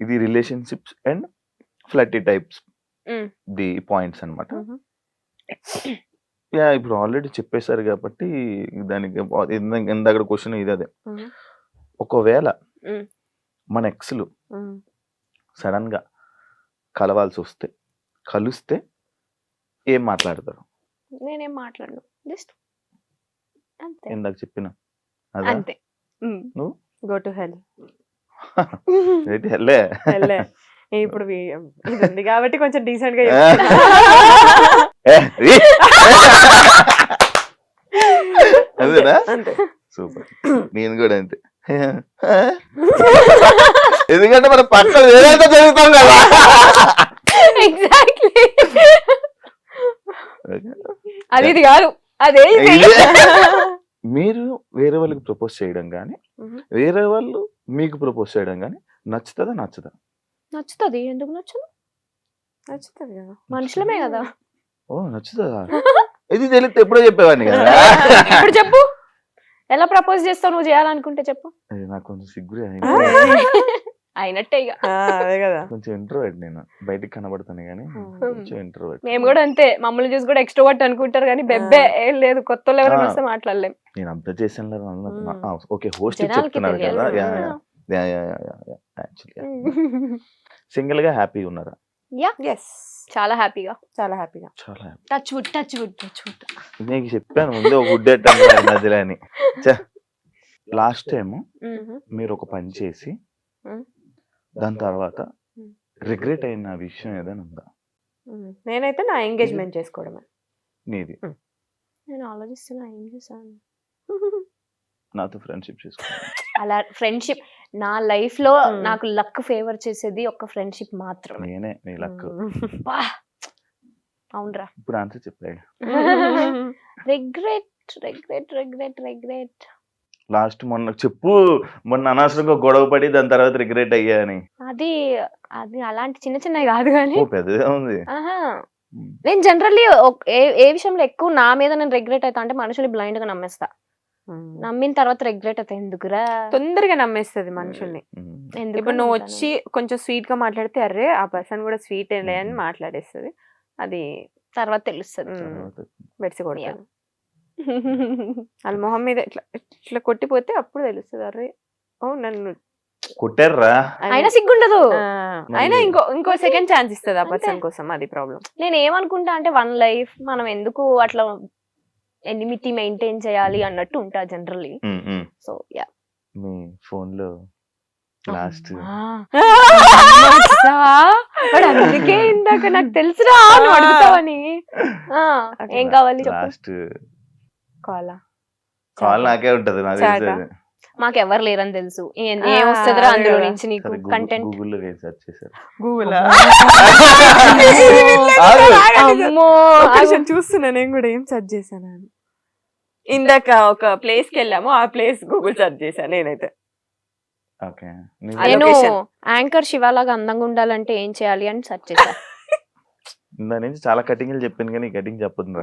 ఇది relationships and flirty types Mm. The points అన్నమాట. Mhm. ఇప్పుడు ఆల్రెడీ చెప్పేశారు కాబట్టి దానికి ఇందాక క్వశ్చన్ ఇది అదే. Mhm. ఒకవేళ Mm. మన ఎక్స్లు Mm. సడన్ గా కలవాల్సి వస్తే కలిస్తే ఏం మాట్లాడతారు? నేనేం మాట్లాడను, జస్ట్ అంతే ఇందాక చెప్పిన అదా అంతే. నువ్వు గో టు హెల్. ఏంటి హెల్లే హెల్లే. ఇప్పుడు ఇది ఉంది కాబట్టి కొంచెం డీసెంట్ గా ఏ, ఈ. అదేనా అంతే. సూపర్. నేను కూడా అంతే. ఎందుకంటే మన పక్కన వేరేంత జరుగుతాం కదా. ఎగ్జాక్ట్లీ, అది ఇది కాదు అదే ఇది. మీరు వేరే వాళ్ళకి ప్రపోజ్ చేయడం కానీ వేరే వాళ్ళు మీకు ప్రపోజ్ చేయడం కానీ నచ్చుతుందా నచ్చదా? నచ్చుతుంది, ఎందుకు నచ్చదు, నచ్చుతుంది కదా. మనుషులమే కదా. ఓ నచ్చుతుందా? ఇది తెలిస్తే ఎప్పుడో చెప్పేవాడిని కదా. ఇప్పుడు చెప్పు, ఎలా ప్రపోజ్ చేస్తావు నువ్వు చేయాలనుకుంటే చెప్పు. అది నాకు కొంచెం సిగ్గురే అయినట్టే ఇక. అదే కదా. కొంచెం ఇంట్రోవర్ట్ నేను, బయటికి కనబడతాను కానీ కొంచెం ఇంట్రోవర్ట్. మేము కూడా అంతే, మమ్మల్ని చూసి కూడా ఎక్స్ట్రోవర్ట్ అనుకుంటారు కానీ బెబ్బే ఏం లేదు. కొత్త వాళ్ళు ఎవరైనా వస్తే మాట్లాడలేం. నేను అబ్జర్వ్ చేశాను. ఓకే, హోస్ట్ జనాలకి చెప్తున్నారు తెలియాలి కదా. కదా. సింగిల్ గా హ్యాపీ ఉన్నారా? ఎస్, చాలా హ్యాపీగా, చాలా హ్యాపీగా. చాలా happy. Touch wood touch wood touch wood. నీకు చెప్పాను ముందే ఒక గుడ్ మధ్యలో అని. లాస్ట్ టైం మీరు ఒక పని చేసి దాని తర్వాత రిగ్రెట్ అయిన విషయం ఏదైనా ఉందా? నేనైతే నా ఎంగేజ్మెంట్ చేసుకోవడమే. నీది? నేను ఆలోచిస్తున్నా ఏం చేశాను. నాతో ఫ్రెండ్షిప్ చేసుకోవాలి. అలా ఫ్రెండ్షిప్ నా లైఫ్ లో నాకు లక్ ఫేవర్ చేసేది ఒక ఫ్రెండ్షిప్ మాత్రమే. నేనే నీ లక్. వా, అవునరా. ఇప్పుడు ఆన్సర్ చెప్పాయి. Regret regret regret regret. Last మొన్న చెప్పు, మొన్న అనవసరంగా గొడవ పడి దాని తర్వాత రిగ్రెట్ అయ్యా అని. అది అది అలాంటి చిన్న చిన్నవి కాదు కానీ పెద్దదే ఉంది. నేను జనరల్లీ ఏ విషయంలో ఎక్కువ నా మీద నేను రిగ్రెట్ అవుతా అంటే మనుషులు బ్లైండ్ గా నమ్మేస్తా. నమ్మిన తర్వాత రిగ్రెట్ అవుతా, ఎందుకురా. తొందరగా నమ్మేస్తుంది మనుషుల్ని. ఎందుకు ఇప్పుడు నువ్వు నమ్ముతాను? వచ్చి కొంచెం స్వీట్ గా మాట్లాడితే అర్రే ఆ పర్సన్ కూడా స్వీట్ లే అని మాట్లాడేస్తుంది. అది తర్వాత తెలుస్తుంది. బెడ్సి కొడతాను వాళ్ళ మొహం మీద ఇట్లా ఇట్లా కొట్టిపోతే అప్పుడు తెలుస్తుంది అర్రే ఓ నన్ను కొట్టారా. అయినా సిగ్గుండదు. అయినా ఇంకో సెకండ్ ఛాన్స్ ఇస్తుంది ఆ పర్సన్ కోసం. అది ప్రాబ్లం. నేను ఏమనుకుంటా అంటే వన్ లైఫ్ మనం ఎందుకు అట్లా ఎనిమిటీ మెయింటైన్ చేయాలి అన్నట్టు ఉంటా జనరల్లీ. సో యా, మీ ఫోన్ లో లాస్ట్ అందుకే ఇందాక నాకు తెలుసురా నువ్వు అడుగుతావని. ఏం కావాలి చెప్పు. లాస్ట్ కాలా కాల్ నాకే ఉంటది, నాకు తెలిసేది. మాకెవరు లేరని తెలుసు. ఏం వస్తుందిరా అందులో నుంచి నీకు కంటెంట్. గూగుల్లో సెర్చ్ చేశారు. గూగుల్ అమ్మో, చూస్తున్నా నేను కూడా ఏం సెర్చ్ చేశాను అని. ఇందాక ఒక ప్లేస్ కి వెళ్ళాము, ఆ ప్లేస్ గూగుల్ సెర్చ్ చేశాను నేనైతే. ఓకే, నేను యాంకర్ శివాలాగా అందంగా ఉండాలంటే ఏం చేయాలి అని సెర్చ్ చేశా. దాని నుంచి చాలా కటింగ్లు చెప్పింది కానీ కటింగ్ చెప్పదు.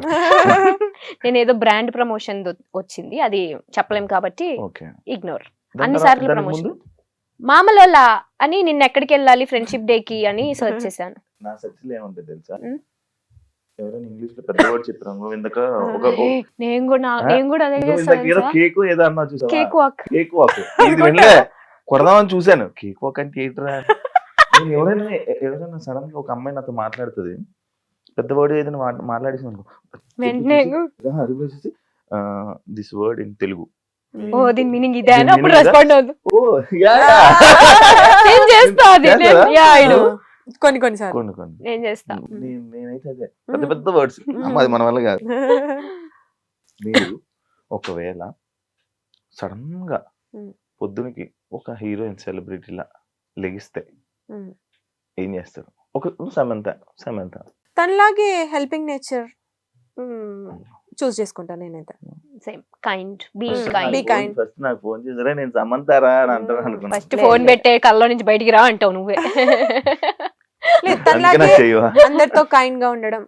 నేను ఏదో బ్రాండ్ ప్రమోషన్ వచ్చింది, అది చెప్పలేం కాబట్టి ఓకే, ఇగ్నోర్. అన్నిసార్లు ప్రమోషన్ మామూలు అని నిన్న ఎక్కడికి వెళ్ళాలి ఫ్రెండ్షిప్ డే కి అని సెర్చ్ చేశాను. నా సెర్చ్ లో ఏముంటుంది తెలుసా? ఎవరైనా ఇంగ్లీష్ లో పెద్ద వర్డ్ చెప్పారు. ఇందాక నేను కూడా అదే చేశాను. కేక్ ఏదో అన్నా చూసావా? Cake walk. కేక్ వాక్ ఇది వెళ్ళే కొడదామని చూశాను. కేక్ వాక్ అంటే ఏంట్రా? ఎవరైనా సడన్ గా ఒక అమ్మాయి నాతో మాట్లాడుతుంది, పెద్ద వర్డ్ ఏదైనా మాట్లాడేసి అనుకో, దిస్ వర్డ్ ఇన్ తెలుగు, ఓ దీని మీనింగ్ ఇదే అని అప్పుడు రెస్పాండ్ అవుతుంది. కొన్ని నేను చేస్తా. నేనైతే అదే పెద్ద పెద్ద వర్డ్స్ అది మన వల్ల కాదు. మీరు ఒకవేళ సడన్ గా పొద్దునకి ఒక హీరోయిన్ సెలబ్రిటీలా లెగిస్తే ఏం చేస్తారు? ఒక సమంత తనలాగే హెల్పింగ్ నేచర్ చూస్ చేసుకుంటాను నేనైతే. Same kind, be kind. First నాకు ఫోన్ చేసారా నేను సమంతారా అని అంటాను అనుకున్నా. ఫస్ట్ ఫోన్ పెట్టే కల్లో నుంచి బయటికి రా అంటావు నువ్వే. అందరితో కైండ్ గా ఉండడం.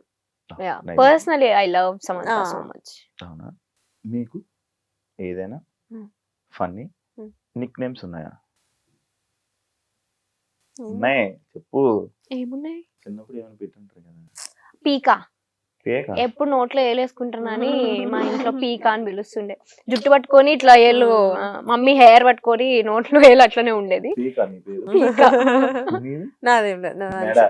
Personally I love Samantha so much. అవునా? మీకు ఏదైనా ఫన్నీ నిక్ నేమ్స్ ఉన్నాయా? ఉన్నాయి చెప్పు. ఏమున్నాయి? చిన్నప్పుడు ఏమైనా పెట్టుంటారు కదా. పీకా పేక. ఎప్పుడు నోట్లో ఏలేసుకుంటున్నాని మా ఇంట్లో పీకా అని పిలుస్తుండే. జుట్టు పట్టుకొని ఇట్లా ఏళ్ళు మమ్మీ హెయిర్ పట్టుకొని నోట్లో ఏలు అట్లనే ఉండేది. పీక నీ పేరు. పీకా నీది? నాదేం లేదు, మెడ.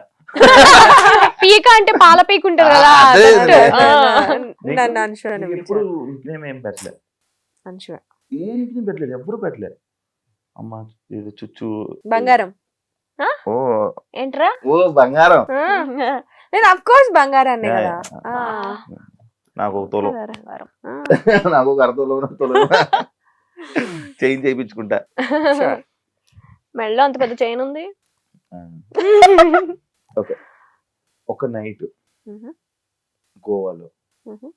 పీక అంటే పాల పీక ఉంటది కదా. అదే, జుట్టు. అదే. నన్ను అంశు అని నీకు ఎప్పుడు పిలిచారు. నిక్నేమ్ ఏం పెట్టలేదు. అంశు ఏ నిక్నేమ్ పెట్టలేదు, ఎవ్వరు పెట్టలేదు. అమ్మ ఇది చుచ్చు. బంగారం. ఓ ఏంట్రా? ఓ బంగారం. నేను అఫ్ కోర్స్ బంగారాన్ని కదా. ఆ. నాకు ఒక తోలం. బంగారం. ఆ. నాకు ఒక తోలం చేంజ్ చేయించుకుంటా. మెడలో అంత పెద్ద చైన్ ఉంది. ఓకే, ఒక నైట్ మ్హూ. గోవాలో మ్హూ.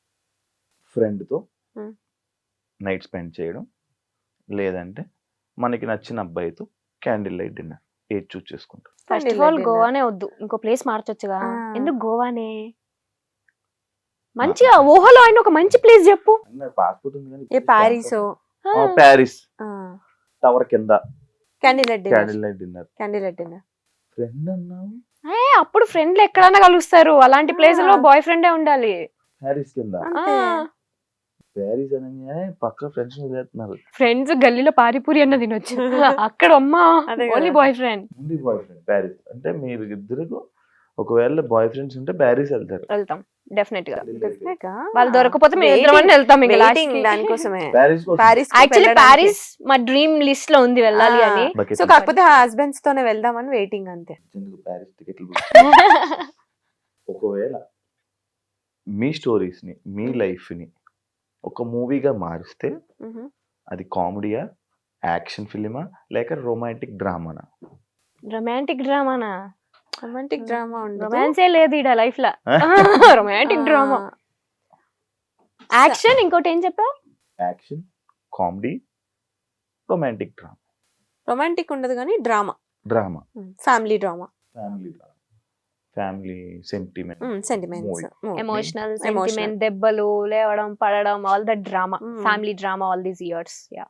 ఫ్రెండ్ తో మ్. నైట్ స్పెండ్ చేయడం, లేదంటే మనకి నచ్చిన అబ్బాయితో క్యాండిల్ లైట్ డిన్నర్, ఏది చూస్ చేసుకుంటాం. ఫస్ట్ ఆఫ్ ఆల్ గోవానే వద్దు, ఇంకో ప్లేస్ మార్చొచ్చుగా. ఆ. ఎందుకు గోవానే? మంచిగా ఊహలో అయిన ఒక మంచి ప్లేస్ చెప్పు. పాస్పోర్ట్ ఉంది కానీ ఏ ప్యారిసో. ప్యారిస్ టవర్ కింద candle light candle light dinner. Candle light dinner. Friend అన్నావు, అప్పుడు ఫ్రెండ్లు ఎక్కడైనా కలుస్తారు. అలాంటి ప్లేస్ లో బాయ్ ఫ్రెండే ఉండాలి. ప్యారిస్ కింద. అంతే. ప్యారిస్ అనగానే పక్క ఫ్రెండ్స్ వదిలేస్తున్నారు. ఫ్రెండ్స్ గల్లీలో పారిపూరి అన్న తినొచ్చు. అక్కడ అమ్మా అదే ఓన్లీ కదా. Boy friend. ఉంది బాయ్ ఫ్రెండ్ ప్యారిస్. అంటే మీరు ఇద్దరు ఒకవేళ బాయ్ ఫ్రెండ్స్ ఉంటే ప్యారిస్ వెళ్తారు. వెళ్తాం డెఫినెట్ గా. Definite గా. వాళ్ళు దొరకపోతే మేము ఇద్దరం వెళ్తాం. Waiting దానికోసమే. ప్యారిస్ కోసం ప్యారిస్ యాక్చువల్లీ ప్యారిస్ మా డ్రీమ్ లిస్ట్ లో ఉంది వెళ్ళాలి అని. bucket so list. కాకపోతే హస్బెండ్స్ తోనే వెళ్దామని వెయిటింగ్ అంతే. ఎందుకు ప్యారిస్ టికెట్లు బుక్ ఒకవేళ మీ స్టోరీస్ ని, మీ లైఫ్ ని ఒక మూవీగా మారిస్తే మ్హూ. అది కామెడీయా, యాక్షన్ ఫిలిమా, లేక రొమాంటిక్ డ్రామానా? రొమాంటిక్ డ్రామానా? రొమాంటిక్ డ్రామా ఉండదు. రొమాన్సే లేదు ఈడ లైఫ్ లో. Romantic drama. యాక్షన్, ఇంకోటి ఏం చెప్పావు? Action, comedy, romantic drama. Romantic ఉండదు కానీ drama. Drama, family drama. Family drama, family sentiment, sentiments. Emotional sentiment, దెబ్బలు, లేవడం, పడడం, all that drama, family drama, all these years. Yeah.